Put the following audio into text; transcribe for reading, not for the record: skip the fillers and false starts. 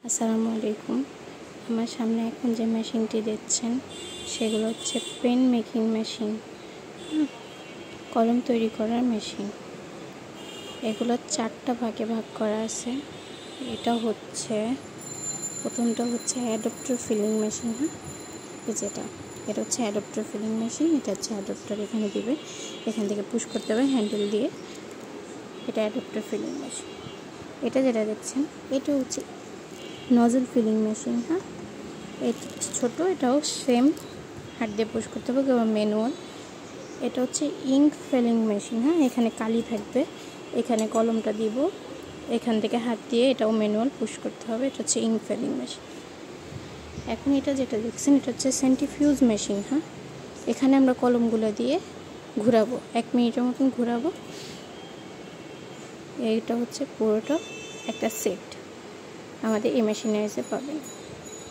আসসালামু আলাইকুম। আমার সামনে এখন যে মেশিনটি দেখছেন সেগুলো হচ্ছে পেন মেকিং মেশিন, কলম তৈরি করার মেশিন। এগুলো 4টা ভাগে ভাগ করা আছে। এটা হচ্ছে প্রথমটা হচ্ছে অ্যাডাপ্টার ফিলিং মেশিন। এটা হচ্ছে অ্যাডাপ্টার ফিলিং মেশিন। এটা হচ্ছে অ্যাডাপ্টার এখানে দিবে, এখান থেকে পুশ করতে হবে হ্যান্ডেল দিয়ে। এটা অ্যাডাপ্টার ফিলিং মেশিন। এটা যেটা দেখছেন এটা হচ্ছে নজল ফিলিং মেশিন। এটা ছোটো, এটাও সেম হাত দিয়ে পুশ করতে হবে, কেবল ম্যানুয়াল। এটা হচ্ছে ইঙ্ক ফিলিং মেশিন। এখানে কালি থাকবে, এখানে কলমটা দিব, এখান থেকে হাত দিয়ে এটাও ম্যানুয়াল পুশ করতে হবে। এটা হচ্ছে ইঙ্ক ফিলিং মেশিন। এখন এটা যেটা দেখছেন এটা হচ্ছে সেন্ট্রিফিউজ মেশিন। এখানে আমরা কলমগুলো দিয়ে ঘোরাবো, 1 মিনিটের মতন ঘোরাবো। এইটা হচ্ছে পুরোটা একটা সেট আমাদের এই মেশিনে এসে পাবেন।